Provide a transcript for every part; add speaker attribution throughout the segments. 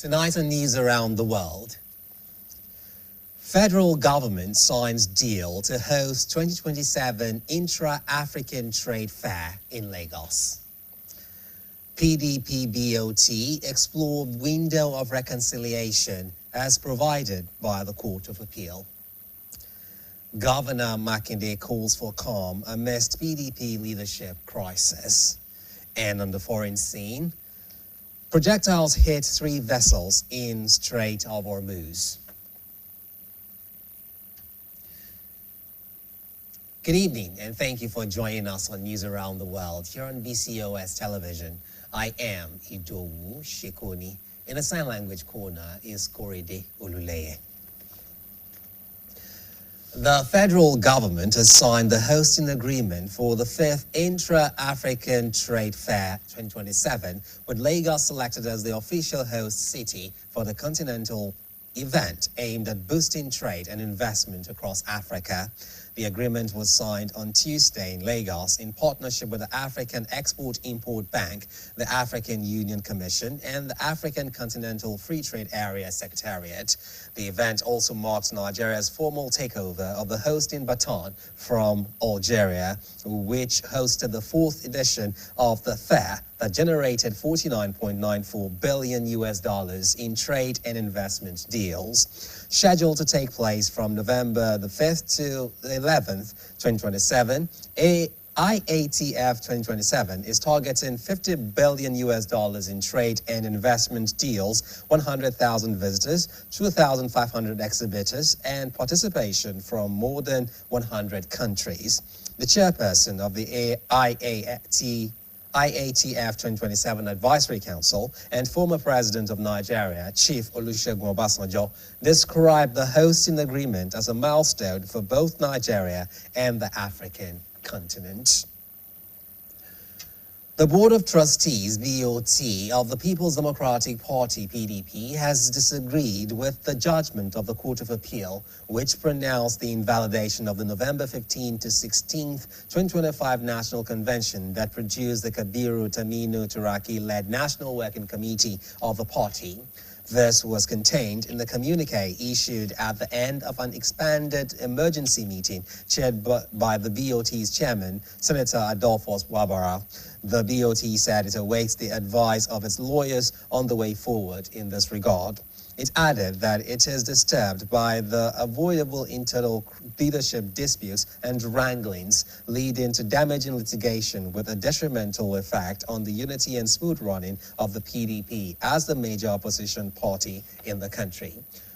Speaker 1: Tonight on News Around the World, federal government signs deal to host 2027 Intra-African Trade Fair in Lagos. PDP BOT explored window of reconciliation as provided by the Court of Appeal. Governor Makinde calls for calm amidst PDP leadership crisis. And on the foreign scene, projectiles hit 3 vessels in Strait of Hormuz. Good evening, and thank you for joining us on News Around the World here on BCOS television. I am Idowu Shekoni. In the sign language corner is Korede Oluleye. The federal government has signed the hosting agreement for the 5th Intra-African Trade Fair 2027, with Lagos selected as the official host city for the continental event aimed at boosting trade and investment across Africa. The agreement was signed on Tuesday in Lagos in partnership with the African Export-Import Bank, the African Union Commission, and the African Continental Free Trade Area Secretariat. The event also marks Nigeria's formal takeover of the hosting baton from Algeria, which hosted the 4th edition of the fair that generated $49.94 billion in trade and investment deals. Scheduled to take place from November the 5th to the 11th, 2027, IATF 2027 is targeting $50 billion in trade and investment deals, 100,000 visitors, 2,500 exhibitors, and participation from more than 100 countries. The chairperson of the IATF 2027 Advisory Council and former President of Nigeria, Chief Olusegun Obasanjo, described the hosting agreement as a milestone for both Nigeria and the African continent. The Board of Trustees, BOT, of the People's Democratic Party, PDP, has disagreed with the judgment of the Court of Appeal, which pronounced the invalidation of the November 15 to 16, 2025 National Convention that produced the Kabiru Taminu Turaki-led National Working Committee of the party. This was contained in the communique issued at the end of an expanded emergency meeting chaired by the BOT's chairman, Senator Adolphus Wabara. The BOT said it awaits the advice of its lawyers on the way forward in this regard. It added that it is disturbed by the avoidable internal leadership disputes and wranglings leading to damaging litigation with a detrimental effect on the unity and smooth running of the PDP as the major opposition party in the country.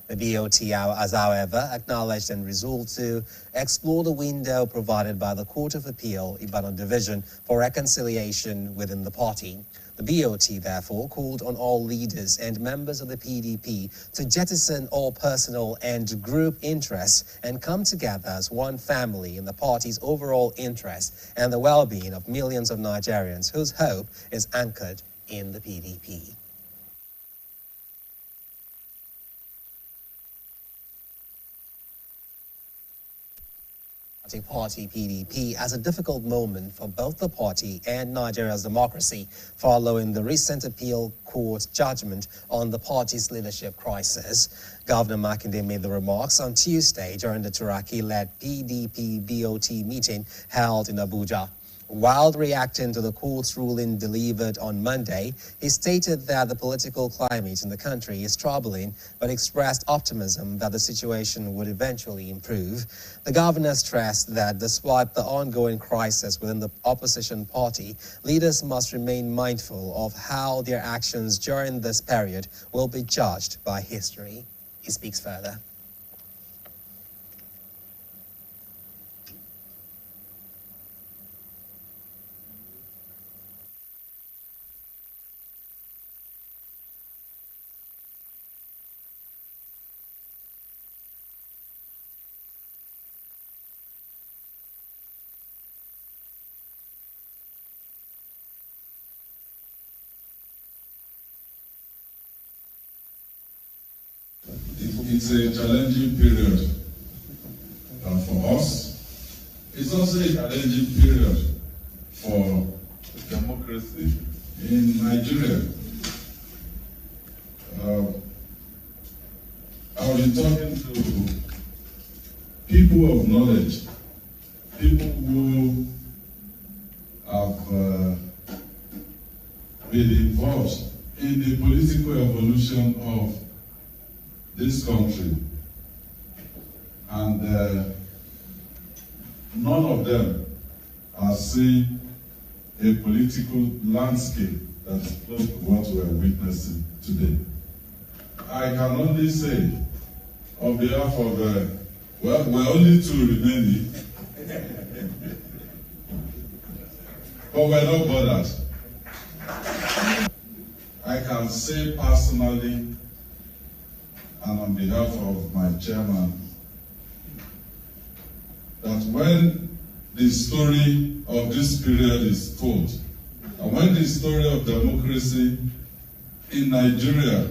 Speaker 1: The BOT has, however, acknowledged and resolved to explore the window provided by the Court of Appeal, Ibadan Division, for reconciliation within the party. The BOT, therefore, called on all leaders and members of the PDP to jettison all personal and group interests and come together as one family in the party's overall interest and the well-being of millions of Nigerians whose hope is anchored in the PDP. Party PDP as a difficult moment for both the party and Nigeria's democracy following the recent appeal court judgment on the party's leadership crisis. Governor Makinde made the remarks on Tuesday during the Turaki-led PDP BOT meeting held in Abuja. While reacting to the court's ruling delivered on Monday, he stated that the political climate in the country is troubling, but expressed optimism that the situation would eventually improve. The governor stressed that despite the ongoing crisis within the opposition party, leaders must remain mindful of how their actions during this period will be judged by history. He speaks further.
Speaker 2: It's a challenging period for us. It's also a challenging period for democracy in Nigeria. I've been talking to people of knowledge, people who have been involved in the political evolution of this country. And none of them are seeing a political landscape that is close to what we are witnessing today. I can only say, on behalf of, well, we're only two remaining, but we're not bothered. I can say personally, and on behalf of my chairman, that when the story of this period is told, and when the story of democracy in Nigeria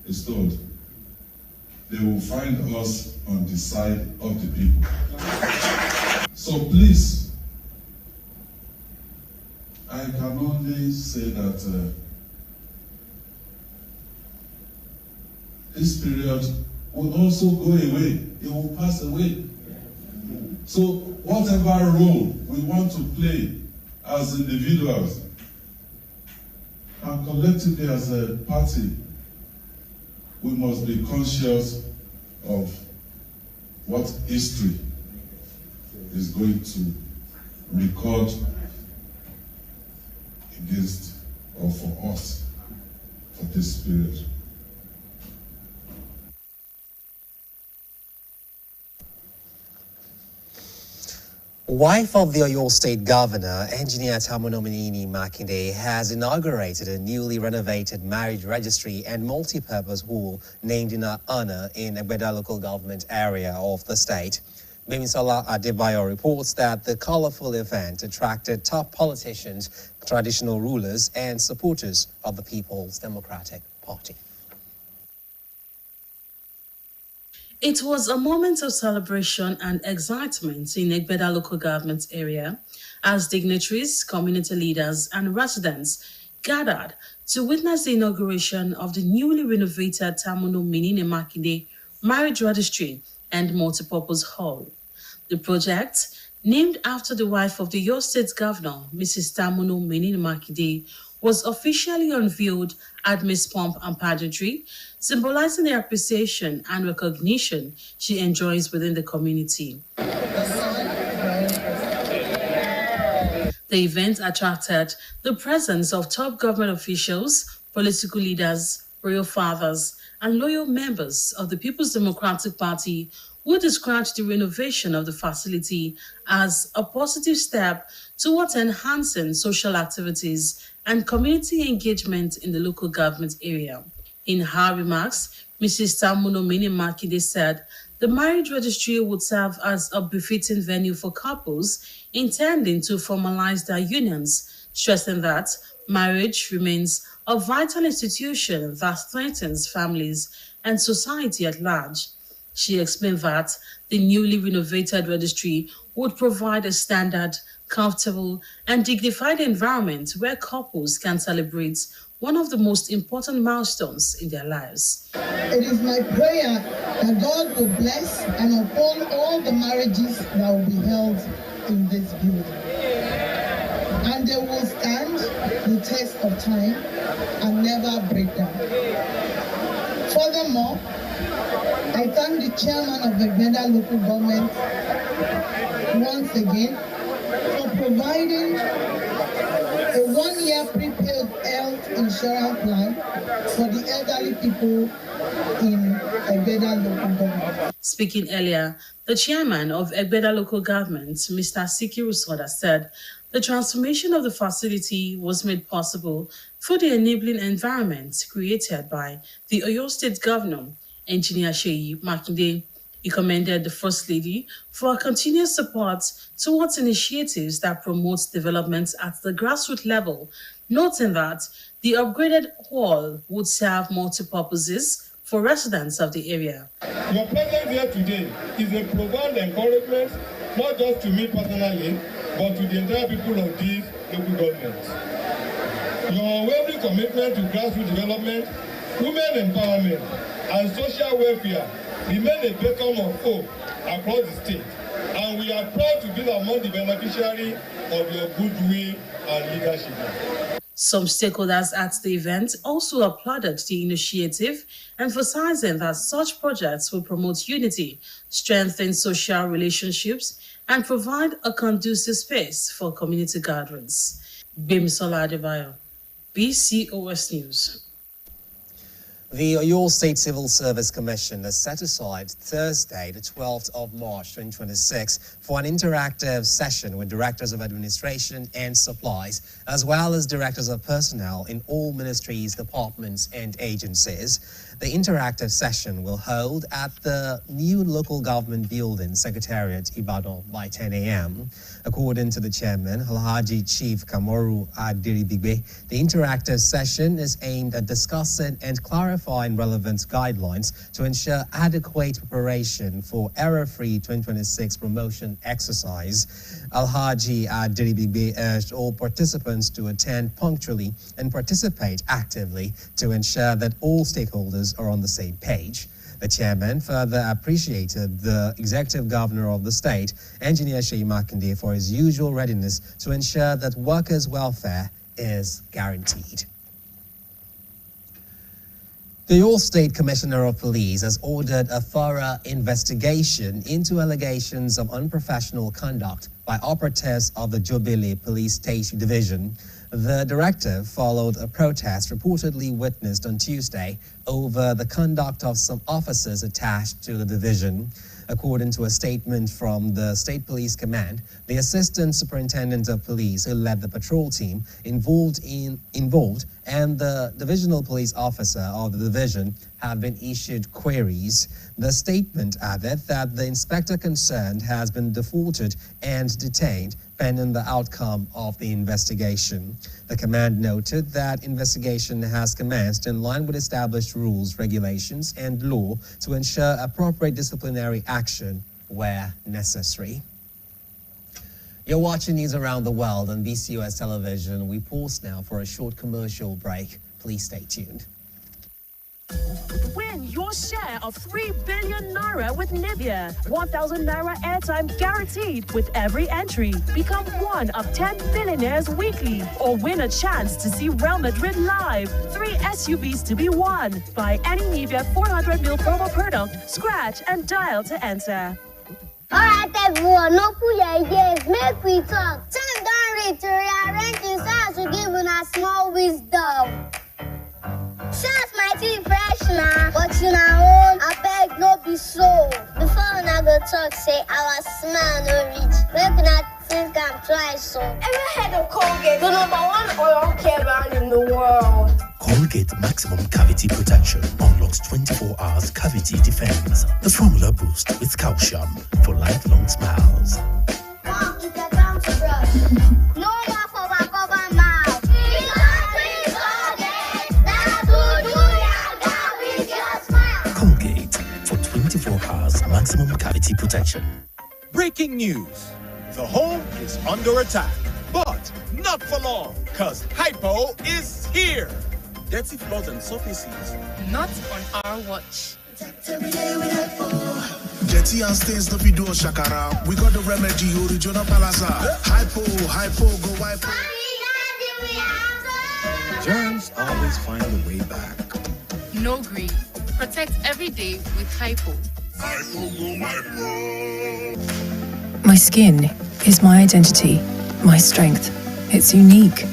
Speaker 2: is told, they will find us on the side of the people. So please, I can only say that this period will also go away. It will pass away. So whatever role we want to play as individuals and collectively as a party, we must be conscious of what history is going to record against or for us for this period.
Speaker 1: Wife of the Oyo State Governor, Engineer Tamunominini Makinde, has inaugurated a newly renovated marriage registry and multi-purpose hall named in her honor in Egbeda local government area of the state. Bimisola Adebayo reports that the colorful event attracted top politicians, traditional rulers, and supporters of the People's Democratic Party.
Speaker 3: It was a moment of celebration and excitement in Egbeda local government area as dignitaries, community leaders, and residents gathered to witness the inauguration of the newly renovated Tamuno Minine Makinde Marriage Registry and Multipurpose Hall. The project, named after the wife of the Oyo State Governor, Mrs. Tamuno Minine Makinde, was officially unveiled at Miss Pomp and Pageantry, symbolizing the appreciation and recognition she enjoys within the community. The event attracted the presence of top government officials, political leaders, royal fathers, and loyal members of the People's Democratic Party, who described the renovation of the facility as a positive step towards enhancing social activities and community engagement in the local government area. In her remarks, Mrs. Tamuno Minine Makinde said the marriage registry would serve as a befitting venue for couples intending to formalize their unions, stressing that marriage remains a vital institution that strengthens families and society at large. She explained that the newly renovated registry would provide a standard, comfortable, and dignified environment where couples can celebrate one of the most important milestones in their lives.
Speaker 4: It is my prayer that God will bless and uphold all the marriages that will be held in this building. And they will stand the test of time and never break down. Furthermore, I thank the chairman of the Egbeda local government once again for providing a 1-year prepaid health insurance plan for the elderly people in Egbeda local government.
Speaker 3: Speaking earlier, the chairman of Egbeda local government, Mr. Sikiru Soda, said the transformation of the facility was made possible through the enabling environment created by the Oyo State Governor, Engineer Seyi Makinde. He commended the First Lady for her continuous support towards initiatives that promote development at the grassroots level, noting that the upgraded hall would serve multi-purposes for residents of the area.
Speaker 5: Your presence here today is a profound encouragement, not just to me personally, but to the entire people of this local government. Your unwavering commitment to grassroots development Women empowerment and social welfare remain a beacon of hope across the state, and we are proud to be among the beneficiaries of your goodwill and leadership.
Speaker 3: Some stakeholders at the event also applauded the initiative, emphasizing that such projects will promote unity, strengthen social relationships, and provide a conducive space for community gatherings. Bimisola Adebayo, BCOS News.
Speaker 1: The Oyo State Civil Service Commission has set aside Thursday, the 12th of March 2026, for an interactive session with directors of administration and supplies, as well as directors of personnel in all ministries, departments, and agencies. The interactive session will hold at the new local government building, Secretariat, Ibadan, by 10 a.m. According to the chairman, Alhaji Chief Kamoru Adiribigbe, the interactive session is aimed at discussing and clarifying relevant guidelines to ensure adequate preparation for error-free 2026 promotion exercise. Alhaji Adiribigbe urged all participants to attend punctually and participate actively to ensure that all stakeholders are on the same page. The chairman further appreciated the executive governor of the state, Engineer Seyi Makinde, for his usual readiness to ensure that workers' welfare is guaranteed. The Oyo State Commissioner of Police has ordered a thorough investigation into allegations of unprofessional conduct by operatives of the Jobele Police State Division. The directive followed a protest reportedly witnessed on Tuesday over the conduct of some officers attached to the division. According to a statement from the State Police Command, the Assistant Superintendent of Police who led the patrol team involved and the divisional police officer of the division have been issued queries. The statement added that the inspector concerned has been defaulted and detained pending the outcome of the investigation. The command noted that investigation has commenced in line with established rules, regulations, and law to ensure appropriate disciplinary action where necessary. You're watching news around the world on BCOS television. We pause now for a short commercial break. Please stay tuned.
Speaker 6: Win your share of 3 billion naira with Nivea. 1,000 naira airtime guaranteed with every entry. Become one of 10 millionaires weekly or win a chance to see Real Madrid live. 3 SUVs to be won. Buy any Nivea 400ml promo product, scratch and dial to enter.
Speaker 7: Alright everyone, no pull your ears, make we talk. Time don't reach to rearrange the sounds to give una small wisdom. Sounds mighty fresh now, but you know, I beg no be so. Before una go talk, say our smile no reach. Make una think I'm twice so. Ever heard of Colgate, the #1 oral care brand in the world?
Speaker 8: Colgate Maximum Cavity Protection unlocks 24 hours cavity defense. The formula boost with calcium for lifelong smiles.
Speaker 7: Mom, it's a bounce brush. No more for my cover mouth.
Speaker 8: Colgate for 24 hours maximum cavity protection.
Speaker 9: Breaking news. The home is under attack, but not for long, because Hypo is here. Dirty floors and surfaces.
Speaker 10: Not on our watch.
Speaker 11: Jetty and stains no video shakara. We got the remedy, original palasa. Hypo, go hypo.
Speaker 9: Germs always find a way back.
Speaker 10: No green. Protect every day with Hypo.
Speaker 12: My skin is my identity, my strength. It's unique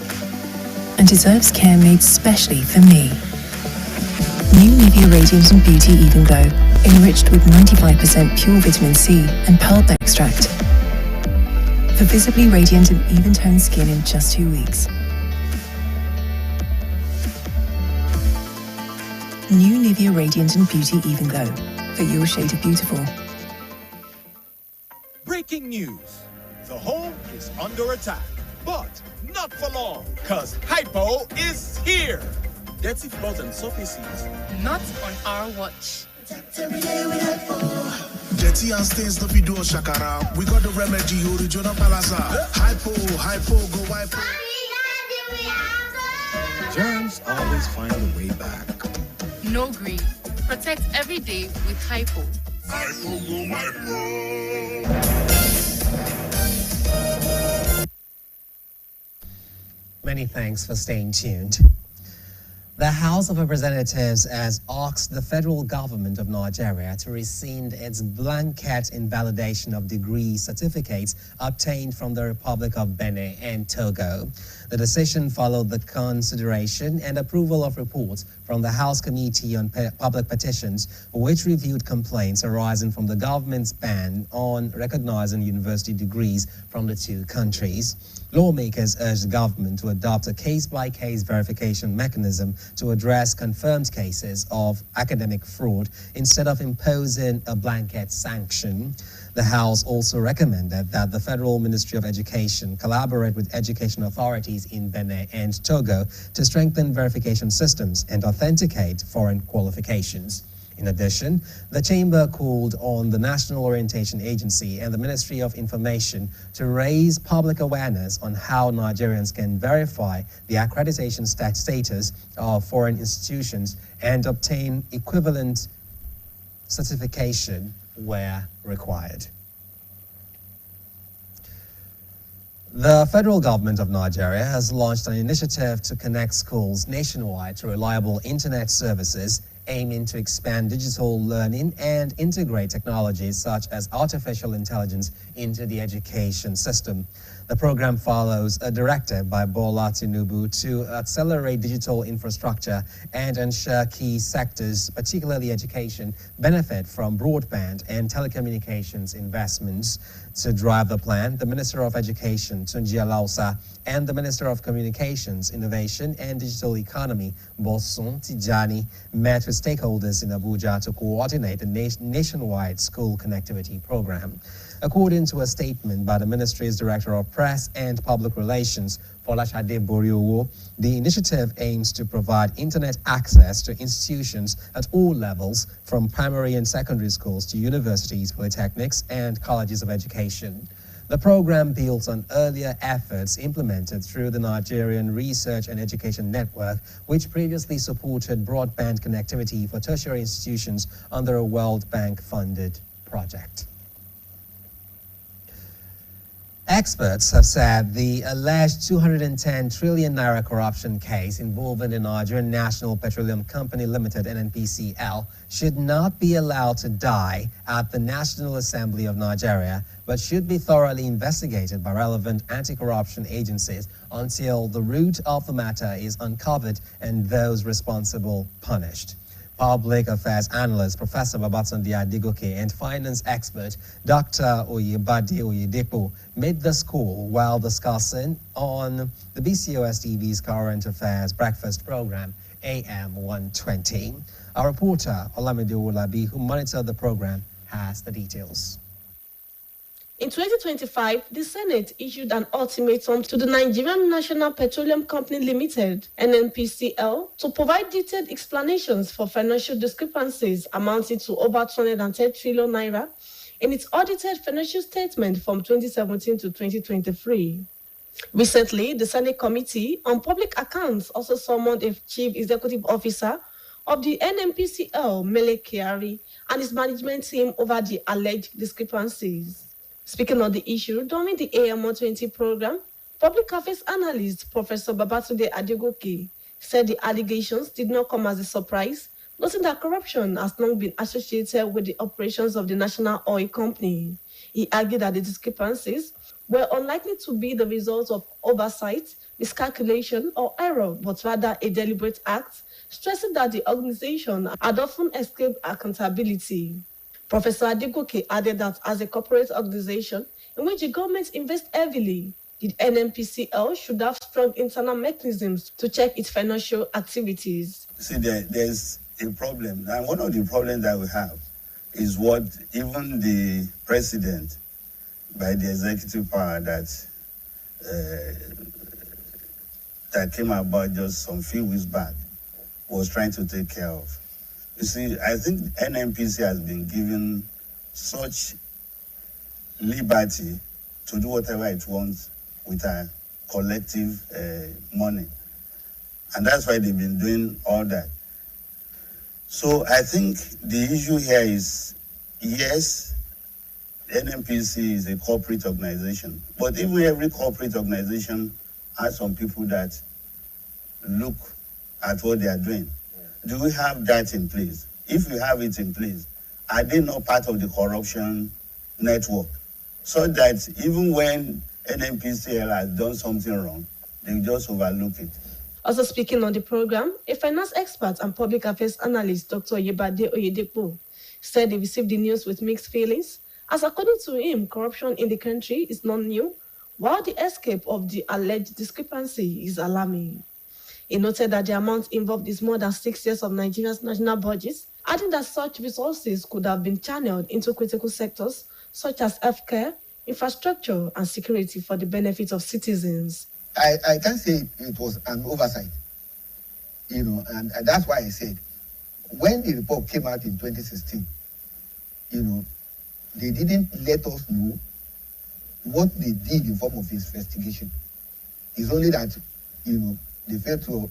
Speaker 12: and deserves care made specially for me. New Nivea Radiant and Beauty Even Glow, enriched with 95% pure vitamin C and pulp extract. For visibly radiant and even-toned skin in just 2 weeks. New Nivea Radiant and Beauty Even Glow, for your shade of beautiful.
Speaker 9: Breaking news. The home is under attack, but not for long, because Hypo is here. Dirty floors and surfaces.
Speaker 10: Not on our watch.
Speaker 11: Jetty and stains no video shakara. We got the remedy, original palasa. Hypo, go hypo.
Speaker 9: Germs always find a way back.
Speaker 10: No green. Protect every day with Hypo.
Speaker 1: Many thanks for staying tuned. The House of Representatives has asked the federal government of Nigeria to rescind its blanket invalidation of degree certificates obtained from the Republic of Benin and Togo. The decision followed the consideration and approval of reports from the House Committee on Public Petitions, which reviewed complaints arising from the government's ban on recognizing university degrees from the two countries. Lawmakers urged the government to adopt a case-by-case verification mechanism to address confirmed cases of academic fraud instead of imposing a blanket sanction. The House also recommended that the Federal Ministry of Education collaborate with education authorities in Benin and Togo to strengthen verification systems and authenticate foreign qualifications. In addition, the Chamber called on the National Orientation Agency and the Ministry of Information to raise public awareness on how Nigerians can verify the accreditation status of foreign institutions and obtain equivalent certification where required. The federal government of Nigeria has launched an initiative to connect schools nationwide to reliable internet services, aiming to expand digital learning and integrate technologies such as artificial intelligence into the education system. The program follows a directive by Bola Tinubu to accelerate digital infrastructure and ensure key sectors, particularly education, benefit from broadband and telecommunications investments. To drive the plan, the Minister of Education, Tunji Alausa, and the Minister of Communications, Innovation and Digital Economy, Bosun Tijani, met with stakeholders in Abuja to coordinate the nationwide school connectivity program. According to a statement by the ministry's Director of Press and Public Relations, Folashade Boriowo, the initiative aims to provide internet access to institutions at all levels, from primary and secondary schools to universities, polytechnics, and colleges of education. The program builds on earlier efforts implemented through the Nigerian Research and Education Network, which previously supported broadband connectivity for tertiary institutions under a World Bank-funded project. Experts have said the alleged 210 trillion naira corruption case involving the Nigerian National Petroleum Company Limited (NNPCL) should not be allowed to die at the National Assembly of Nigeria, but should be thoroughly investigated by relevant anti-corruption agencies until the root of the matter is uncovered and those responsible punished. Public Affairs Analyst Professor Babatunde Adegoke and finance expert Dr. Oyebade Oyedepo made this call while discussing on the BCOS TV's Current Affairs Breakfast program, AM 120. Our reporter, Olamide Olabi, who monitored the program, has the details.
Speaker 13: In 2025, the Senate issued an ultimatum to the Nigerian National Petroleum Company Limited, NNPCL, to provide detailed explanations for financial discrepancies amounting to over 210 trillion naira in its audited financial statement from 2017 to 2023. Recently, the Senate Committee on Public Accounts also summoned a Chief Executive Officer of the NNPCL, Mele Kyari, and his management team over the alleged discrepancies. Speaking on the issue during the AM 120 program, Public Affairs Analyst Professor Babatunde Adegoke said the allegations did not come as a surprise, noting that corruption has long been associated with the operations of the National Oil Company. He argued that the discrepancies were unlikely to be the result of oversight, miscalculation, or error, but rather a deliberate act, stressing that the organization had often escaped accountability. Professor Adegoke added that as a corporate organization in which the government invests heavily, the NNPCL should have strong internal mechanisms to check its financial activities.
Speaker 14: See, there's a problem, and one of the problems that we have is what even the president, by the executive power that came about just some few weeks back, was trying to take care of. You see, I think NNPC has been given such liberty to do whatever it wants with our collective money. And that's why they've been doing all that. So I think the issue here is, yes, NNPC is a corporate organization, but even every corporate organization has some people that look at what they are doing. Do we have that in place? If we have it in place, are they not part of the corruption network? So that even when NNPCL has done something wrong, they just overlook it.
Speaker 13: Also speaking on the program, a finance expert and public affairs analyst, Dr. Yebade Oyedepo, said he received the news with mixed feelings, as according to him, corruption in the country is not new, while the escape of the alleged discrepancy is alarming. He noted that the amount involved is more than 6 years of Nigeria's national budget, adding that such resources could have been channeled into critical sectors such as healthcare, infrastructure, and security for the benefit of citizens.
Speaker 15: I can't say it was an oversight, and that's why I said, when the report came out in 2016, they didn't let us know what they did in form of investigation. It's only that, they failed to,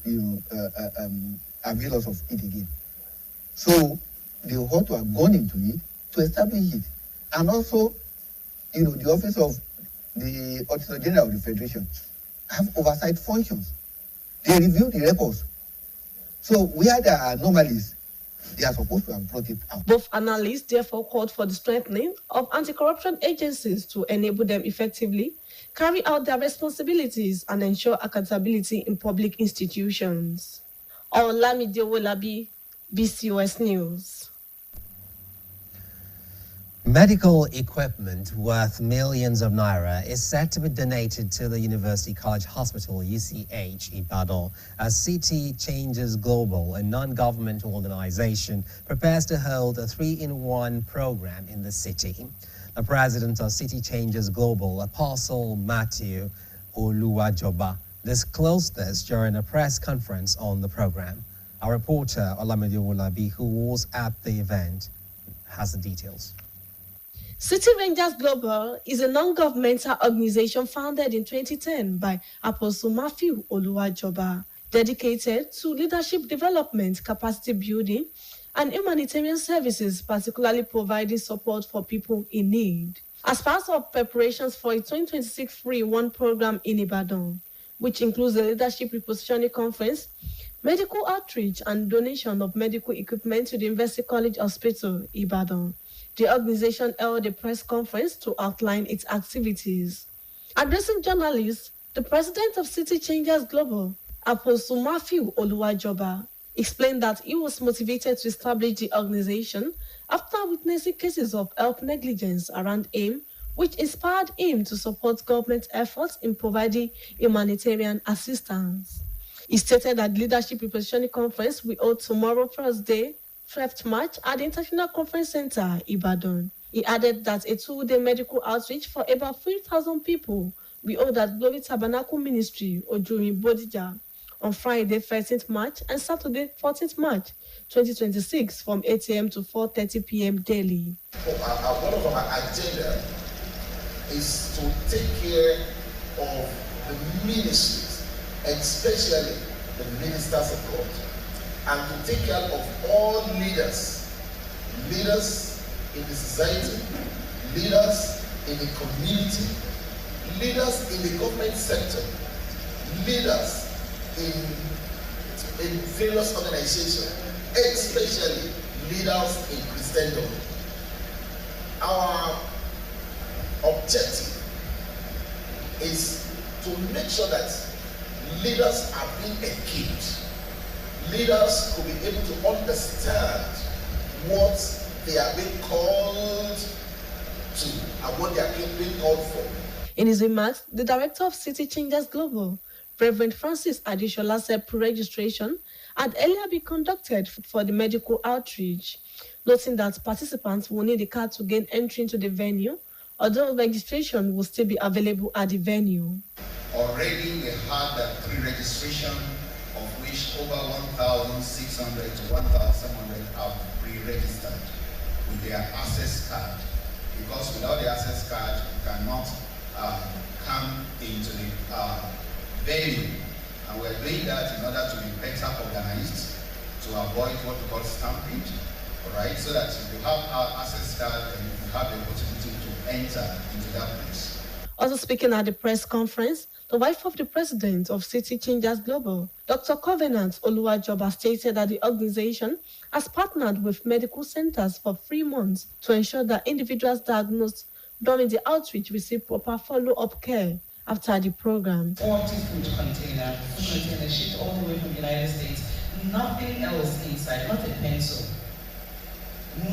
Speaker 15: avail us of it again. So they ought to have gone into it to establish it. And also, the Office of the Auditor General of the Federation have oversight functions. They review the records. So where there are anomalies, they are supposed to have brought it out.
Speaker 13: Both analysts therefore called for the strengthening of anti-corruption agencies to enable them effectively carry out their responsibilities and ensure accountability in public institutions. Olamide Wolabi, BCOS News.
Speaker 1: Medical equipment worth millions of naira is set to be donated to the University College Hospital, UCH, Ibadan, as City Changes Global, a non-governmental organization, prepares to hold a 3-in-1 program in the city. The president of City Changes Global, Apostle Matthew Oluwajoba, disclosed this during a press conference on the program. Our reporter, Olamide Wolabi, who was at the event, has the details.
Speaker 13: City Rangers Global is a non-governmental organization founded in 2010 by Apostle Matthew Oluwajoba, dedicated to leadership development, capacity building, and humanitarian services, particularly providing support for people in need. As part of preparations for a 2026 3-in-1 program in Ibadan, which includes a leadership repositioning conference, medical outreach, and donation of medical equipment to the University College Hospital, Ibadan, the organization held a press conference to outline its activities. Addressing journalists, the president of City Changers Global, Apostle Matthew Oluwajoba, explained that he was motivated to establish the organization after witnessing cases of health negligence around him, which inspired him to support government efforts in providing humanitarian assistance. He stated that the Leadership Repositioning Conference will hold tomorrow, Thursday, 12th March, at the International Conference Center, Ibadan. He added that a 2-day medical outreach for about 3,000 people will hold at Glory Tabernacle Ministry, Ojuri Bodija, on Friday, 13th March, and Saturday, 14th March, 2026, from 8 a.m. to 4:30 p.m. daily.
Speaker 16: One of our agenda is to take care of the ministries, especially the ministers of God, and to take care of all leaders in the society, leaders in the community, leaders in the government sector, leaders in various organizations, especially leaders in Christendom. Our objective is to make sure that leaders are being equipped. Leaders will be able to understand what they are being called to and what they are being called for.
Speaker 13: In his remarks, the director of City Changers Global, Reverend Francis Adishola, said pre-registration had earlier been conducted for the medical outreach, noting that participants will need a card to gain entry into the venue, although registration will still be available at the venue.
Speaker 16: Already we had the pre-registration, of which over 1,600 to 1,700 have pre-registered with their access card. Because without the access card, you cannot come into the venue. And we're doing that in order to be better organized, to avoid what we call stampede, all right, so that if you have our access card and you have the opportunity to enter into that place.
Speaker 13: Also speaking at the press conference, the wife of the president of City Changers Global, Dr. Covenant Oluwajoba, stated that the organization has partnered with medical centers for 3 months to ensure that individuals diagnosed during the outreach receive proper follow-up care after the program.
Speaker 17: 40 food container shipped all the way from the United States. Nothing else inside, not a pencil.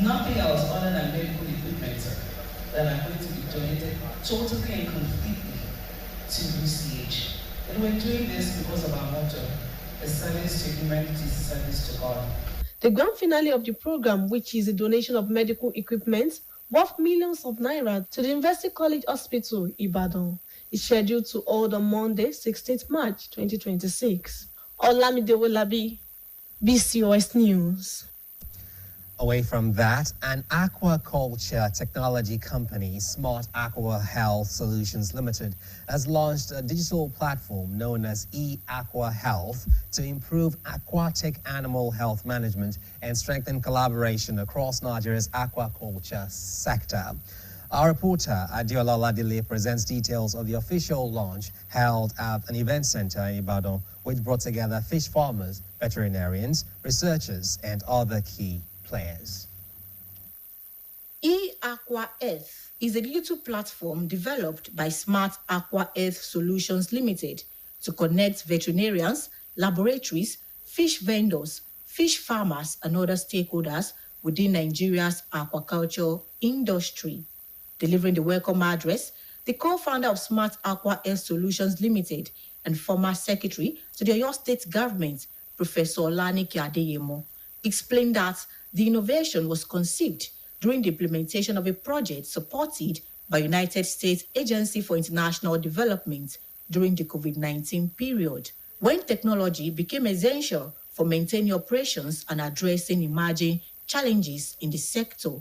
Speaker 17: Nothing else other than medical equipment that are going to be donated totally and completely to UCH. And we're doing this because of our motto, a service to humanity, a service to God.
Speaker 13: The grand finale of the program, which is a donation of medical equipment worth millions of naira to the University College Hospital, Ibadan, is scheduled to hold on Monday, 16th March 2026. Olamide Wolabi, BCOS News.
Speaker 1: Away from that, an aquaculture technology company, Smart Aqua Health Solutions Limited, has launched a digital platform known as eAqua Health to improve aquatic animal health management and strengthen collaboration across Nigeria's aquaculture sector. Our reporter, Adiola Ladile, presents details of the official launch held at an event center in Ibadan, which brought together fish farmers, veterinarians, researchers, and other key players.
Speaker 18: eAqua Earth is a digital platform developed by Smart Aqua Earth Solutions Limited to connect veterinarians, laboratories, fish vendors, fish farmers, and other stakeholders within Nigeria's aquaculture industry. Delivering the welcome address, the co-founder of Smart Aqua Earth Solutions Limited and former secretary to the Oyo State government, Professor Olanike Adeyemo, explained that the innovation was conceived during the implementation of a project supported by United States Agency for International Development during the COVID-19 period, when technology became essential for maintaining operations and addressing emerging challenges in the sector.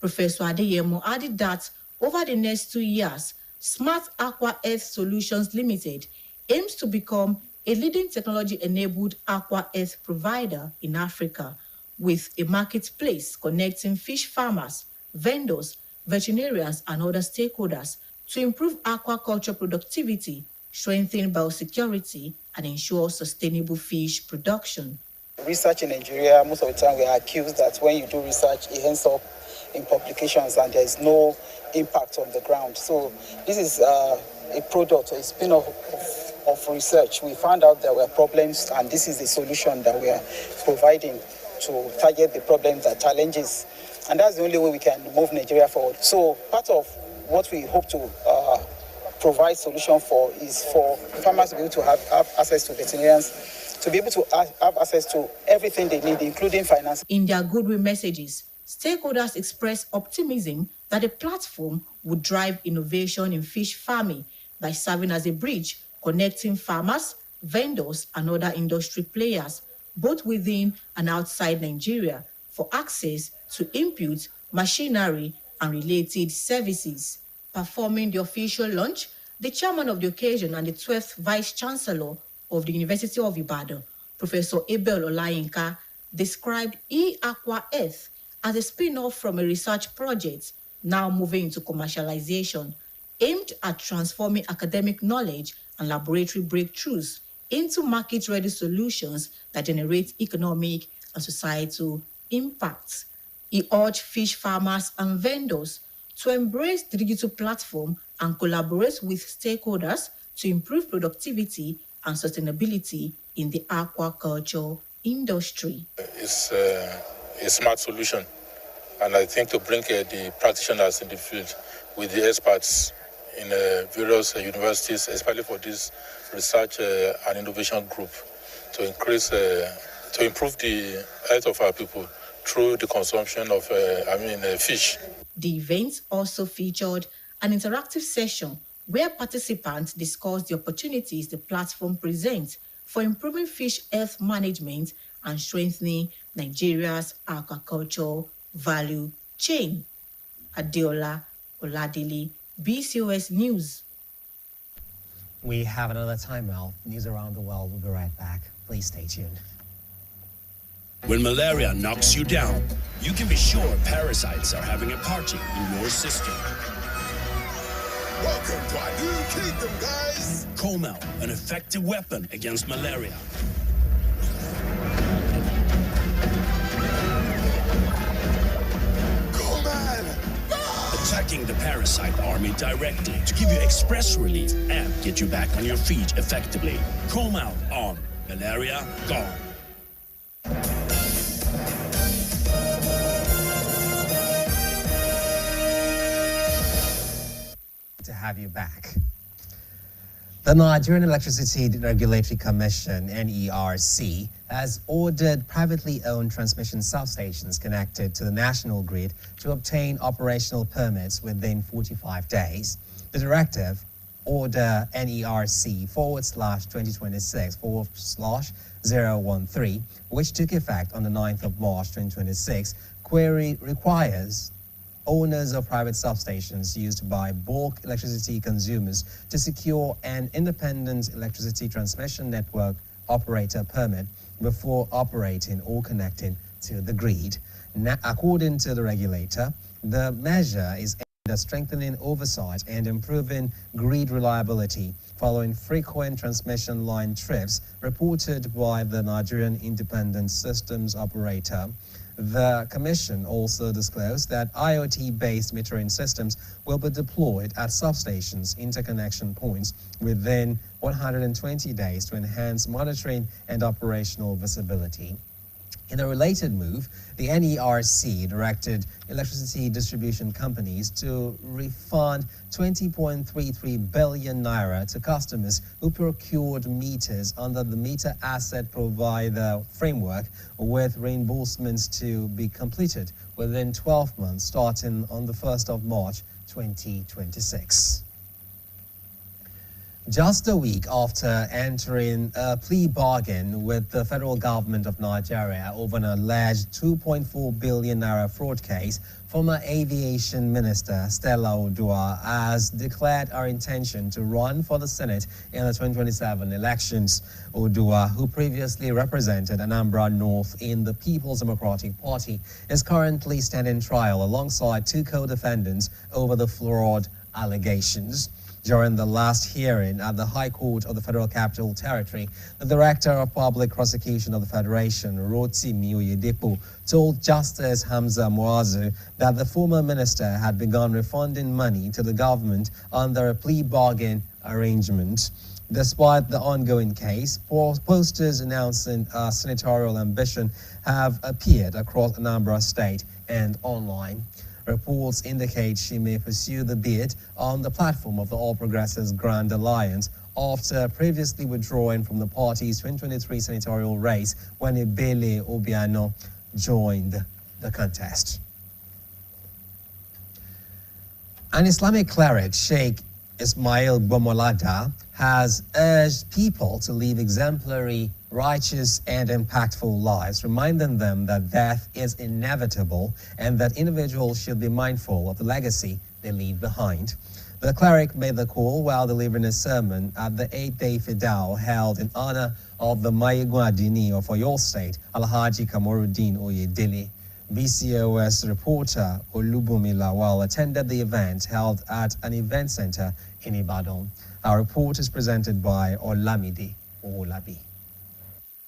Speaker 18: Professor Adeyemo added that over the next 2 years, Smart Aqua Earth Solutions Limited aims to become a leading technology-enabled aqua earth provider in Africa, with a marketplace connecting fish farmers, vendors, veterinarians, and other stakeholders to improve aquaculture productivity, strengthen biosecurity, and ensure sustainable fish production.
Speaker 19: Research in Nigeria, most of the time we are accused that when you do research, it ends up in publications and there is no impact on the ground. So this is a product, a spin-off of research. We found out there were problems, and this is the solution that we are providing to target the problems, the challenges, and that's the only way we can move Nigeria forward. So part of what we hope to provide solution for is for farmers to be able to have access to veterinarians, to be able to have access to everything they need, including finance.
Speaker 18: In their goodwill messages, stakeholders expressed optimism that the platform would drive innovation in fish farming by serving as a bridge connecting farmers, vendors, and other industry players, both within and outside Nigeria, for access to inputs, machinery, and related services. Performing the official launch, the chairman of the occasion and the 12th Vice Chancellor of the University of Ibadan, Professor Abel Olayinka, described eAqua Earth as a spin-off from a research project now moving into commercialization, aimed at transforming academic knowledge and laboratory breakthroughs into market-ready solutions that generate economic and societal impacts. He urged fish farmers and vendors to embrace the digital platform and collaborate with stakeholders to improve productivity and sustainability in the aquaculture industry.
Speaker 20: It's a smart solution, and I think to bring the practitioners in the field with the experts in various universities, especially for this research and innovation group, to improve the health of our people through the consumption of fish.
Speaker 18: The event also featured an interactive session where participants discussed the opportunities the platform presents for improving fish health management and strengthening Nigeria's aquaculture value chain. Adiola Oladili, BCOS News.
Speaker 1: We have another timeout. News around the world. We'll be right back. Please stay tuned.
Speaker 8: When malaria knocks you down, you can be sure parasites are having a party in your system.
Speaker 9: Welcome to our new kingdom, guys.
Speaker 8: Comel, an effective weapon against malaria. Attacking the parasite army directly to give you express relief and get you back on your feet effectively. Comel on malaria gone.
Speaker 1: To have you back. The Nigerian Electricity Regulatory Commission, NERC, has ordered privately owned transmission substations connected to the national grid to obtain operational permits within 45 days. The directive, Order NERC/2026/013, which took effect on the 9th of March 2026, requires owners of private substations used by bulk electricity consumers to secure an independent electricity transmission network operator permit before operating or connecting to the grid. Now, according to the regulator, the measure is aimed at strengthening oversight and improving grid reliability following frequent transmission line trips reported by the Nigerian Independent Systems Operator. The Commission also disclosed that IoT-based metering systems will be deployed at substations interconnection points within 120 days to enhance monitoring and operational visibility. In a related move, the NERC directed electricity distribution companies to refund 20.33 billion naira to customers who procured meters under the Meter Asset Provider Framework, with reimbursements to be completed within 12 months starting on the 1st of March 2026. Just a week after entering a plea bargain with the federal government of Nigeria over an alleged 2.4 billion naira fraud case, former Aviation Minister Stella Odua has declared her intention to run for the Senate in the 2027 elections. Odua, who previously represented Anambra North in the People's Democratic Party, is currently standing trial alongside two co-defendants over the fraud allegations. During the last hearing at the High Court of the Federal Capital Territory, the Director of Public Prosecution of the Federation, Rotimi Oyedepo, told Justice Hamza Muazu that the former minister had begun refunding money to the government under a plea bargain arrangement. Despite the ongoing case, posters announcing a senatorial ambition have appeared across Anambra State and online. Reports indicate she may pursue the bid on the platform of the All Progressives Grand Alliance after previously withdrawing from the party's 2023 senatorial race when Ebele Obiano joined the contest. An Islamic cleric, Sheikh Ismail Bomolada, has urged people to live exemplary, righteous, and impactful lives, reminding them that death is inevitable and that individuals should be mindful of the legacy they leave behind. The cleric made the call while delivering a sermon at the 8-day Fidal held in honor of the Mayegun Adini of Oyo State, Alhaji Kamoruddin Oyedele. BCOS reporter Olubumi Lawal attended the event held at an event center in Ibadan. Our report is presented by Olamide Owolabi.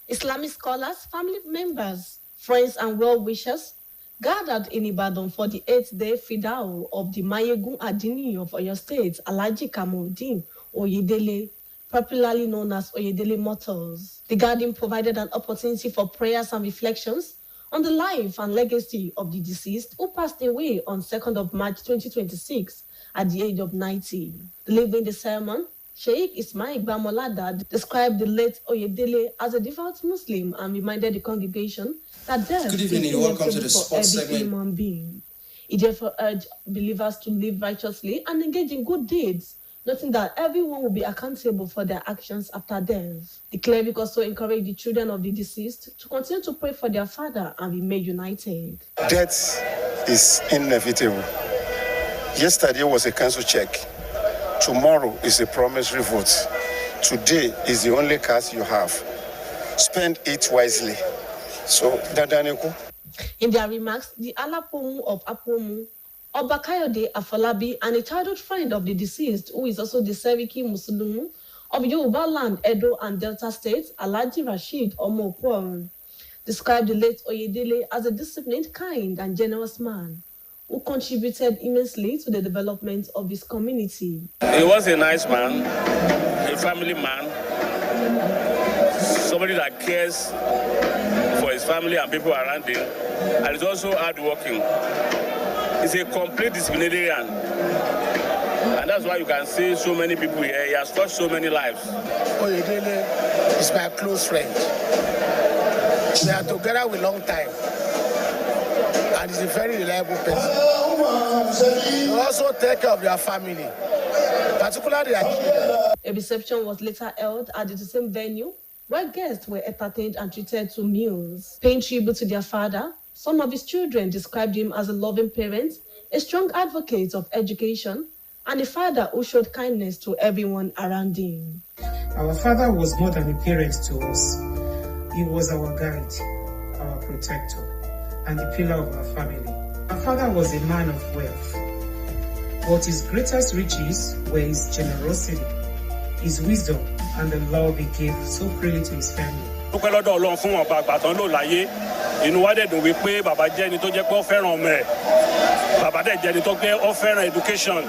Speaker 13: Islamic scholars, family members, friends, and well-wishers gathered in Ibadan for the 8th-day Fidao of the Mayegun Adini of Oyo State, Alhaji Kamoruddin Oyedele, popularly known as Oyedele Motors. The gathering provided an opportunity for prayers and reflections on the life and legacy of the deceased who passed away on 2nd of March 2026 at the age of 90. Delivering the sermon, Sheikh Ismail Bamolada described the late Oyedele as a devout Muslim and reminded the congregation that death is inevitable for every human being. He therefore urged believers to live righteously and engage in good deeds, noting that everyone will be accountable for their actions after death. The cleric also encouraged the children of the deceased to continue to pray for their father and remain united.
Speaker 21: Death is inevitable. Yesterday was a council check. Tomorrow is a promissory vote. Today is the only card you have. Spend it wisely. So, Dadaniku.
Speaker 13: In their remarks, the Alapomu of Apomu, Obakayode Afolabi, and a childhood friend of the deceased, who is also the Seriki Musulumu of Yoruba land, Edo and Delta states, Alhaji Rashid Omoporu, described the late Oyedele as a disciplined, kind, and generous man who contributed immensely to the development of his community.
Speaker 2: He was a nice man, a family man, somebody that cares for his family and people around him, and is also hardworking. He's a complete disciplinarian, and that's why you can see so many people here. He has touched so many lives.
Speaker 22: Oyedele is my close friend. We are together with a long time, and he's a very reliable person. He also take care of their family, particularly their children.
Speaker 13: A reception was later held at the same venue, where guests were entertained and treated to meals. Paying tribute to their father, some of his children described him as a loving parent, a strong advocate of education, and a father who showed kindness to everyone around him.
Speaker 23: Our father was more than a parent to us. He was our guide, our protector, and the pillar of our family. Our father was a man of wealth, but his greatest riches were his generosity, his wisdom, and the love he gave so freely to his family.
Speaker 2: Inú wa dẹ̀ dùn wípé bàbá jẹ́ ẹni tó jẹ́ pé ó fẹ́ràn ọmọ ẹ̀. Bàbá dẹ̀ jẹ́ ẹni tó pé ó fẹ́ràn education.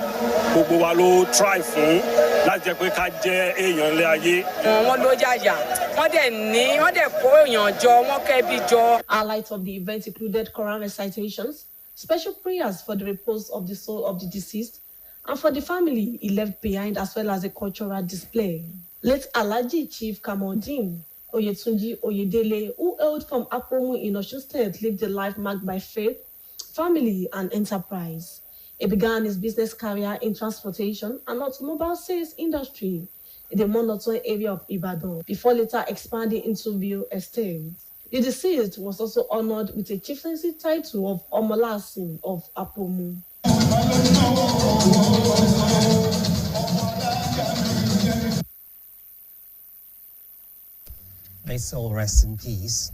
Speaker 2: Gbogbo wa ló try fún láti jẹ́ pé ká jẹ́ èèyàn ilé ayé.
Speaker 24: Wọ́n ló jàjà, wọ́n dẹ̀ kó èèyàn jọ, wọ́n kẹ́bí jọ.
Speaker 13: Highlights of the event included Quran recitations, special prayers for the repose of the soul of the deceased, and for the family he left behind, as well as a cultural display. Late Alhaji Chief Kamaldeen Oyetunji Oyedele, who hailed from Apomu in Osun State, lived a life marked by faith, family, and enterprise. He began his business career in transportation and automobile sales industry in the Monoton area of Ibadan, before later expanding into real estate. The deceased was also honored with a chieftaincy title of Omolasin of Apomu.
Speaker 1: May soul rest in peace.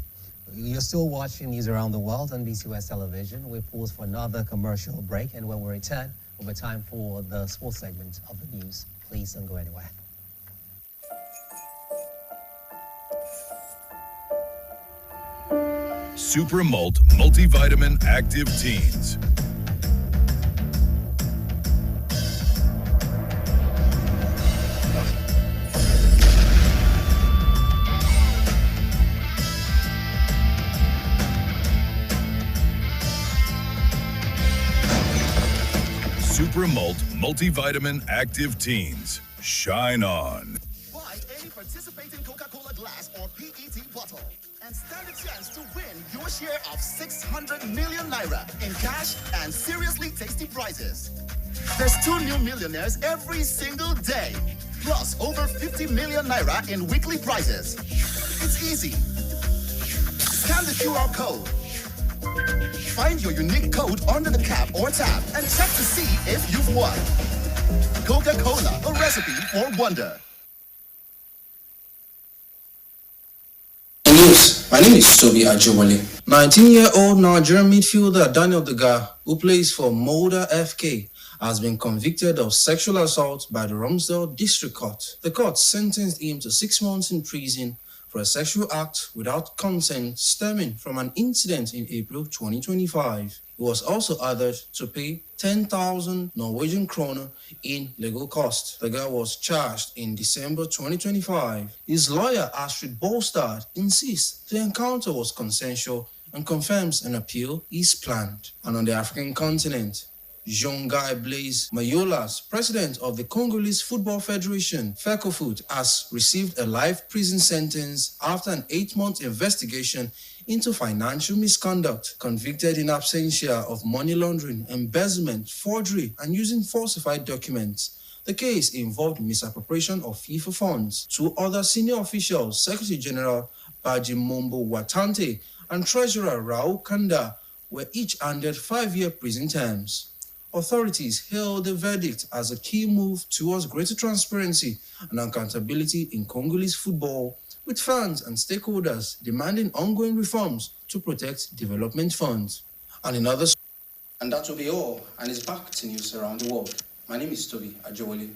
Speaker 1: You're still watching News Around the World on BCOS television. We pause for another commercial break, and when we return, we'll be time for the sports segment of the news. Please don't go anywhere.
Speaker 25: Super Malt Multivitamin Active Teens. Super Malt Multivitamin Active Teens. Shine on.
Speaker 26: Buy any participating Coca-Cola glass or PET bottle and stand a chance to win your share of 600 million naira in cash and seriously tasty prizes. There's 2 new millionaires every single day, plus over 50 million naira in weekly prizes. It's easy. Scan the QR code. Find your unique code under the cap or tab and check to see if you've won. Coca-Cola, a recipe for wonder.
Speaker 27: News. My name is Toby Ajewale. 19-year-old Nigerian midfielder Daniel Dega, who plays for Molda FK, has been convicted of sexual assault by the Romsdale District Court. The court sentenced him to 6 months in prison for a sexual act without consent stemming from an incident in April 2025. He was also ordered to pay 10,000 Norwegian kroner in legal costs. The guy was charged in December 2025. His lawyer, Astrid Bolstad, insists the encounter was consensual and confirms an appeal is planned. And on the African continent, Jean-Guy Blaise Mayolas, president of the Congolese Football Federation, FECOFOOT, has received a life prison sentence after an 8-month investigation into financial misconduct, convicted in absentia of money laundering, embezzlement, forgery, and using falsified documents. The case involved misappropriation of FIFA funds. 2 other senior officials, Secretary General Bajimombo Watante and Treasurer Raul Kanda, were each handed 5-year prison terms. Authorities hailed the verdict as a key move towards greater transparency and accountability in Congolese football, with fans and stakeholders demanding ongoing reforms to protect development funds. And in other... And that will be all, and it's back to news around the world. My name is Toby Ajowole.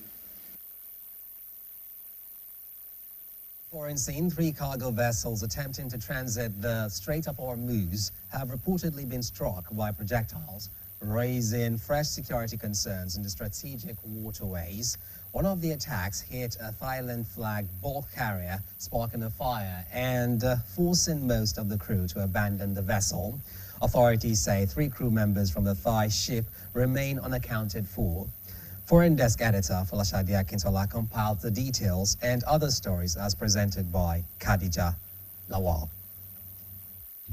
Speaker 1: Foreign scene, 3 cargo vessels attempting to transit the Strait of Hormuz have reportedly been struck by projectiles, raising fresh security concerns in the strategic waterways. One of the attacks hit a Thailand-flagged bulk carrier, sparking a fire and forcing most of the crew to abandon the vessel. Authorities say 3 crew members from the Thai ship remain unaccounted for. Foreign Desk Editor Folashade Akintola compiled the details and other stories as presented by Khadija Lawal.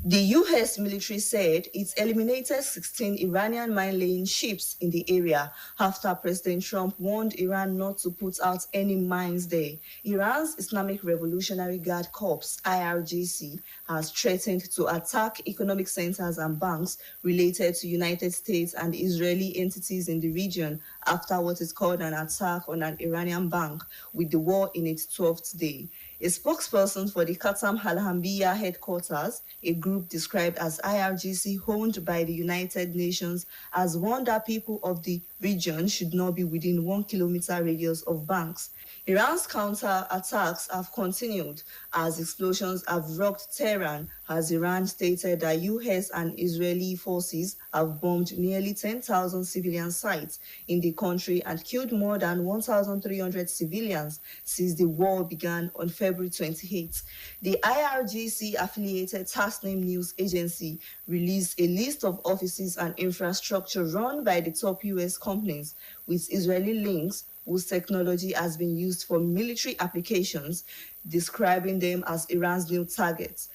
Speaker 3: The U.S. military said it eliminated 16 Iranian mine-laying ships in the area after President Trump warned Iran not to put out any mines there. Iran's Islamic Revolutionary Guard Corps, IRGC, has threatened to attack economic centers and banks related to United States and Israeli entities in the region after what is called an attack on an Iranian bank, with the war in its 12th day. A spokesperson for the Qatam Al-Hambiya headquarters, a group described as IRGC owned by the United Nations, has warned that people of the region should not be within 1 kilometer radius of banks. Iran's counter-attacks have continued as explosions have rocked Tehran, as Iran stated that U.S. and Israeli forces have bombed nearly 10,000 civilian sites in the country and killed more than 1,300 civilians since the war began on February 28. The IRGC-affiliated Tasnim news agency released a list of offices and infrastructure run by the top U.S. companies with Israeli links whose technology has been used for military applications, describing them as Iran's new targets.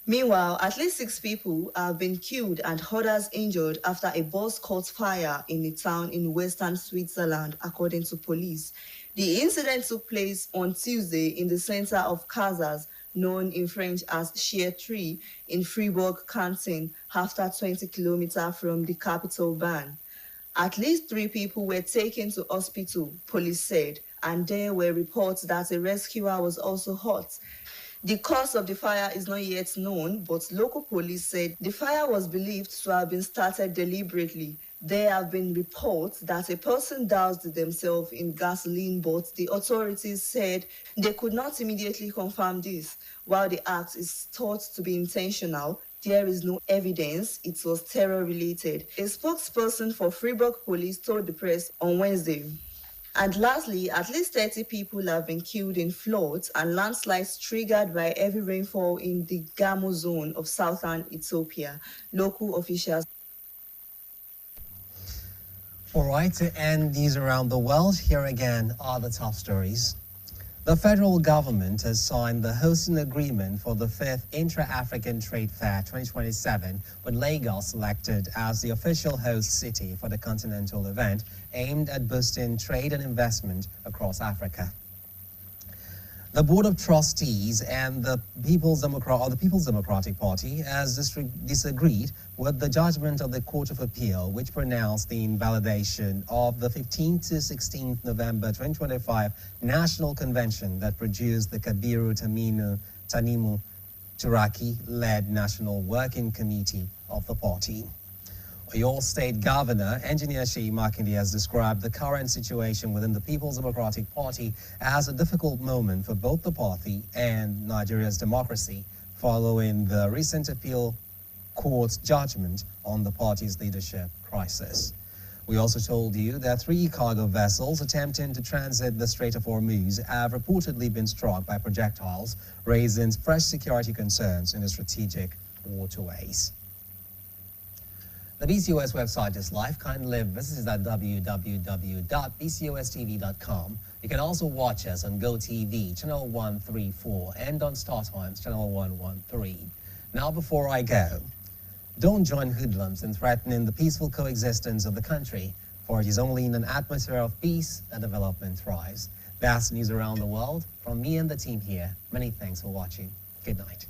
Speaker 3: Meanwhile, at least 6 people have been killed and others injured after a bus caught fire in a town in western Switzerland, according to police. The incident took place on Tuesday in the center of Casas, known in French as Chier 3, in Fribourg Canton, after 20 kilometers from the capital Bern. At least 3 people were taken to hospital, police said, and there were reports that a rescuer was also hurt. The cause of the fire is not yet known, but local police said the fire was believed to have been started deliberately. There have been reports that a person doused themselves in gasoline, but the authorities said they could not immediately confirm this. While the act is thought to be intentional, there is no evidence it was terror-related. A spokesperson for Fribourg Police told the press on Wednesday. And lastly, at least 30 people have been killed in floods and landslides triggered by heavy rainfall in the Gamo zone of southern Ethiopia. Local officials.
Speaker 1: All right, to end news around the world, here again are the top stories. The federal government has signed the hosting agreement for the 5th Intra-African Trade Fair 2027, with Lagos selected as the official host city for the continental event, aimed at boosting trade and investment across Africa. The Board of Trustees and the People's Democratic Party has disagreed with the judgment of the Court of Appeal, which pronounced the invalidation of the 15th to 16th November 2025 National Convention that produced the Kabiru Tanimu Turaki-led National Working Committee of the party. Your state governor, Engineer Sheyi Makinde, has described the current situation within the People's Democratic Party as a difficult moment for both the party and Nigeria's democracy, following the recent appeal court's judgment on the party's leadership crisis. We also told you that 3 cargo vessels attempting to transit the Strait of Hormuz have reportedly been struck by projectiles, raising fresh security concerns in the strategic waterways. The BCOS website is live. Kindly visit us at www.bcostv.com. You can also watch us on GoTV, channel 134, and on StarTimes, channel 113. Now, before I go, don't join hoodlums in threatening the peaceful coexistence of the country, for it is only in an atmosphere of peace that development thrives. That's news around the world from me and the team here. Many thanks for watching. Good night.